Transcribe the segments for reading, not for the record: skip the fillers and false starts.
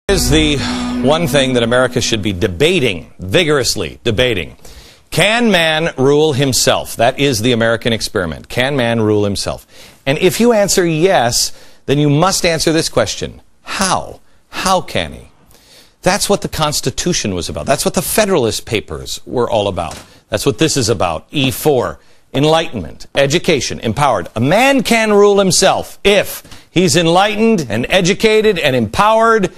Is the one thing that America should be debating, vigorously debating. Can man rule himself? That is the American experiment. Can man rule himself? And if you answer yes, then you must answer this question. How? How can he? That's what the Constitution was about. That's what the Federalist Papers were all about. That's what this is about. E4. Enlightenment, education, empowered. A man can rule himself if he's enlightened and educated and empowered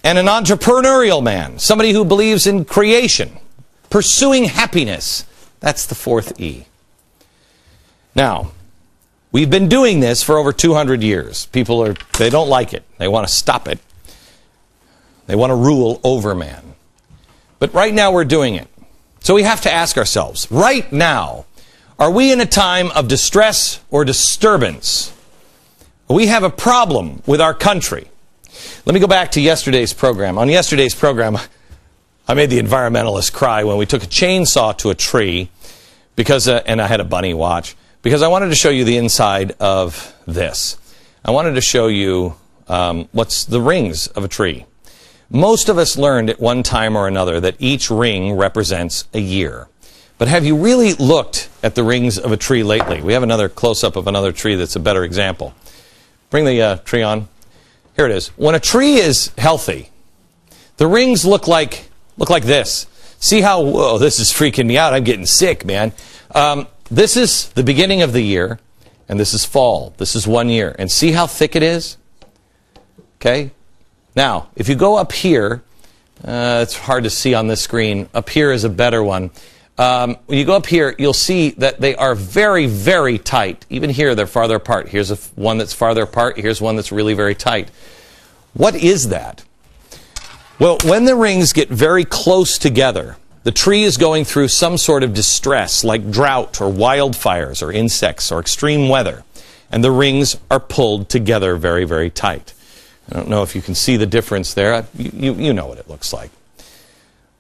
and an entrepreneurial man, somebody who believes in creation, pursuing happiness. That's the fourth E. Now, we've been doing this for over 200 years. People they don't like it. They want to stop it. They want to rule over man. But right now we're doing it. So we have to ask ourselves, right now, are we in a time of distress or disturbance? We have a problem with our country. Let me go back to yesterday's program. On yesterday's program, I made the environmentalists cry when we took a chainsaw to a tree, because, and I had a bunny watch, because I wanted to show you the inside of this. I wanted to show you what's the rings of a tree. Most of us learned at one time or another that each ring represents a year. But have you really looked at the rings of a tree lately? We have another close-up of another tree that's a better example. Bring the tree on. Here it is. When a tree is healthy, the rings look like this. See how, whoa, this is freaking me out. I'm getting sick, man. This is the beginning of the year, and this is fall. This is 1 year. And see how thick it is? Okay? Now, if you go up here, it's hard to see on this screen. Up here is a better one. When you go up here, you'll see that they are very, very tight. Even here, they're farther apart. Here's one that's farther apart. Here's one that's really very tight. What is that? Well, when the rings get very close together, the tree is going through some sort of distress, like drought or wildfires or insects or extreme weather. And the rings are pulled together very, very tight. I don't know if you can see the difference there. You know what it looks like.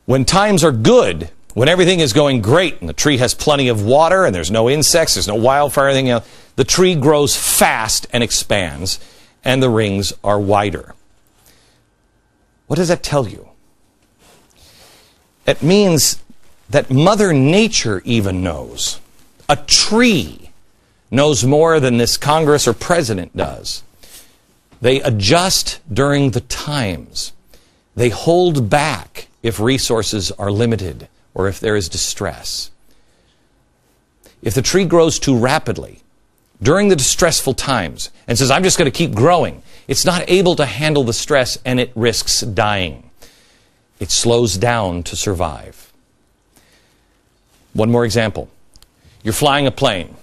When times are good, when everything is going great and the tree has plenty of water and there's no insects, there's no wildfire, anything else, the tree grows fast and expands and the rings are wider. What does that tell you? It means that Mother Nature even knows. A tree knows more than this Congress or president does. They adjust during the times. They hold back if resources are limited or if there is distress. If the tree grows too rapidly during the distressful times and says, I'm just going to keep growing, it's not able to handle the stress and it risks dying. It slows down to survive. One more example. You're flying a plane.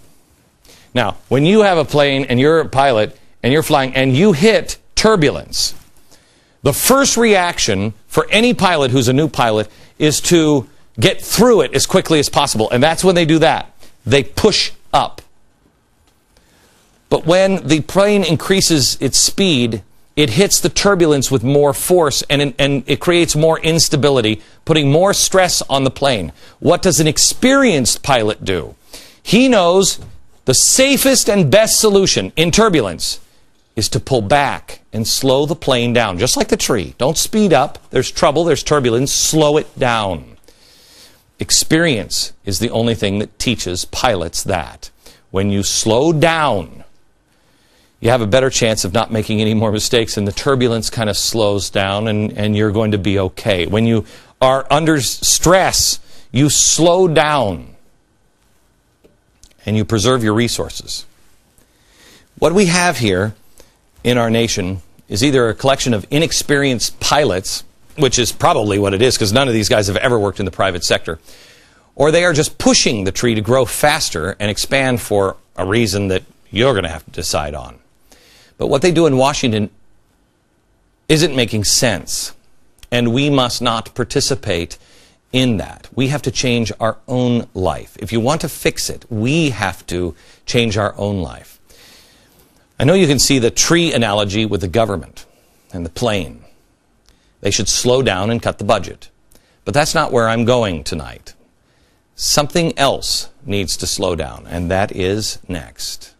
Now, when you have a plane and you're a pilot and you're flying and you hit turbulence, the first reaction for any pilot who's a new pilot is to get through it as quickly as possible. And that's when they do that. They push up. But when the plane increases its speed, it hits the turbulence with more force and it creates more instability, putting more stress on the plane. What does an experienced pilot do? He knows the safest and best solution in turbulence is to pull back and slow the plane down, just like the tree. Don't speed up. There's trouble. There's turbulence. Slow it down. Experience is the only thing that teaches pilots that. When you slow down, you have a better chance of not making any more mistakes, and the turbulence kind of slows down, and you're going to be okay. When you are under stress, you slow down, and you preserve your resources. What we have here in our nation is either a collection of inexperienced pilots, which is probably what it is, because none of these guys have ever worked in the private sector, or they are just pushing the tree to grow faster and expand for a reason that you're going to have to decide on. But what they do in Washington isn't making sense, and we must not participate in that. We have to change our own life. If you want to fix it, we have to change our own life. I know you can see the tree analogy with the government and the plane. They should slow down and cut the budget. But that's not where I'm going tonight. Something else needs to slow down, and that is next.